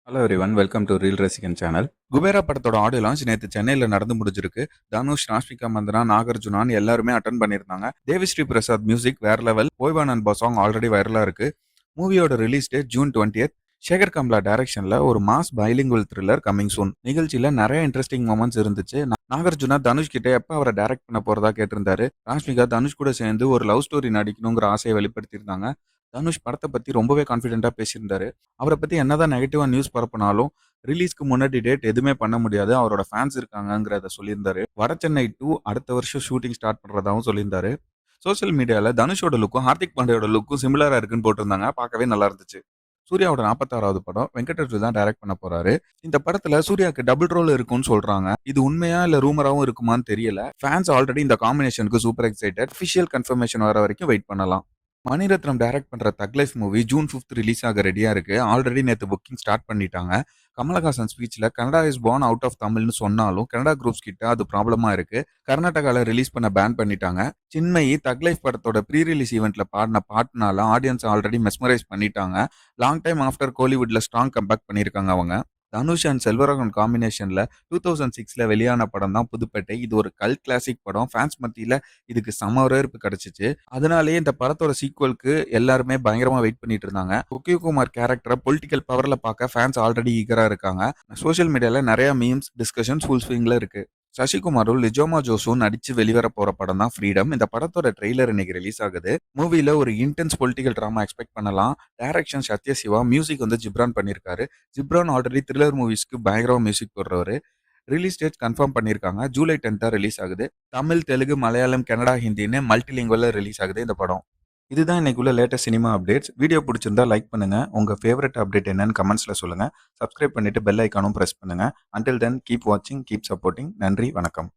Hello everyone, welcome to reel ரசிகன் channel. Kubera படத்தோட audio launch நேற்று சென்னையில் நடந்து முடிஞ்சிருக்கு. தனுஷ், ராஷ்மிகா மந்தனா, நாகார்ஜுனான்னு எல்லாருமே அட்டன் பண்ணியிருந்தாங்க. தேவிஸ்ரீ பிரசாத் மியூசிக் வேற லெவல். ஓய்வானன்பா சாங் ஆல்ரெடி வைரலா இருக்கு. மூவியோட release date June 20th. Sekhar Kammula டைரக்ஷன்ல ஒரு mass bilingual thriller coming soon. நிகழ்ச்சியில நிறைய இன்ட்ரெஸ்டிங் மொமெண்ட்ஸ் இருந்துச்சு. நாகார்ஜுனா தனுஷ் கிட்ட எப்ப அவரை டைரக்ட் பண்ண போறதா கேட்டிருந்தாரு. ராஷ்மிகா தனுஷ் கூட சேர்ந்து ஒரு லவ் ஸ்டோரி நடிக்கணுங்கிற ஆசையை வெளிப்படுத்தியிருந்தாங்க. தனுஷ் படத்தை பத்தி ரொம்பவே கான்ஃபிடென்ட்டா பேசியிருந்தாரு. அவரை பத்தி என்னதான் நெகட்டிவா நியூஸ் பரப்பினாலும் ரிலீஸ்க்கு முன்னாடி டேட் எதுவுமே பண்ண முடியாது, அவரோட ஃபேன்ஸ் இருக்காங்கங்கிறத சொல்லியிருந்தாரு. வட சென்னை 2 அடுத்த வருஷம் ஷூட்டிங் ஸ்டார்ட் பண்றதாவும் சொல்லியிருந்தாரு. சோஷியல் மீடியால தனுஷோட லுக்கும் ஹார்திக் பாண்டியோட லுக்கும் சிமிலரா இருக்குன்னு போட்டிருந்தாங்க. பார்க்கவே நல்லா இருந்துச்சு. சூர்யாவோட 46வது படம் வெங்கடேஷ் தான் டைரக்ட் பண்ண போறாரு. இந்த படத்துல சூர்யாக்கு டபுள் ரோல் இருக்கும்னு சொல்றாங்க. இது உண்மையா இல்ல ரூமராவும் இருக்குமான்னு தெரியல. ஃபேன்ஸ் ஆல்ரெடி இந்த காம்பினேஷனுக்கு சூப்பர் எக்ஸைட்டட். அஃபிஷியல் கன்ஃபர்மேஷன் வர வரைக்கும் வெயிட் பண்ணலாம். மணிரத்னம் டைரக்ட் பண்ற தக் life movie June 5th release ஆக ரெடியா இருக்கு. ஆல்ரெடி நேத்து புக்கிங் ஸ்டார்ட் பண்ணிட்டாங்க. கமலஹாசன் ஸ்பீச்ல Kannada is born out of தமிழ்னு சொன்னாலும் கனடா குரூப்ஸ் கிட்ட அது ப்ராப்ளமா இருக்கு. கர்நாடகால ரிலீஸ் பண்ண பேன் பண்ணிட்டாங்க. சின்மயி தக் லைஃப் படத்தோட ப்ரீ ரிலீஸ் ஈவெண்ட்ல பாடின பாட்டுனால ஆடியன்ஸ் ஆல்ரெடி மெஸ்மரைஸ் பண்ணிட்டாங்க. லாங் டைம் ஆஃப்டர் கோலிவுட்ல ஸ்ட்ராங் கம்பேக் பண்ணியிருக்காங்க அவங்க. தனுஷ் அண்ட் செல்வராகவன் காம்பினேஷன்ல 2006ல வெளியான படம் தான் புதுப்பேட்டை. இது ஒரு கல்ட் கிளாசிக் படம். ஃபேன்ஸ் மத்தியில இதுக்கு செம வரவேற்பு கிடைச்சிச்சு. அதனாலேயே இந்த படத்தோட சீக்வலுக்கு எல்லாருமே பயங்கரமா வெயிட் பண்ணிட்டு இருந்தாங்க. குமார் கேரக்டரை பொலிட்டிக்கல் பவர்ல பார்க்க ஃபேன்ஸ் ஆல்ரெடி ஈகரா இருக்காங்க. சோஷியல் மீடியால நிறைய மீம்ஸ், டிஸ்கஷன்ஸ் ஃபுல் ஸ்விங்ல இருக்கு. சசிகுமாரும் லிஜோமா ஜோஸும் நடிச்சு வெளிவர போற படம் தான் ஃப்ரீடம். இந்த படத்தோட ட்ரெய்லர் இன்னைக்கு ரிலீஸ் ஆகுது. மூவில ஒரு இன்டென்ஸ் பொலிட்டிக்கல் டிராமா எக்ஸ்பெக்ட் பண்ணலாம். டைரக்ஷன் சத்யசிவா, மியூசிக் ஜிப்ரான் பண்ணியிருக்காரு. ஜிப்ரான் ஆல்ரெடி த்ரில்லர் மூவிஸ்க்கு பயங்கரமா மியூசிக் போடுறவரு. ரிலீஸ் டேட் கன்ஃபார்ம் பண்ணியிருக்காங்க. ஜூலை 10th ரிலீஸ் ஆகுது. தமிழ், தெலுங்கு, மலையாளம், கன்னடா, ஹிந்தின்னு மல்டிலிங்குவல்ல ரிலீஸ் ஆகுது இந்த படம். இதுதான் இன்னைக்குள்ள லேட்டஸ்ட் சினிமா அப்டேட்ஸ். வீடியோ பிடிச்சிருந்தா லைக் பண்ணுங்க. உங்க ஃபேவரட் அப்டேட் என்னன்னு கமெண்ட்ஸ்ல சொல்லுங்க. சப்ஸ்கிரைப் பண்ணிட்டு பெல் ஐக்கானும் பிரஸ் பண்ணுங்க. அன்டில் தென் கீப் வாட்சிங், கீப் சப்போர்ட்டிங். நன்றி, வணக்கம்.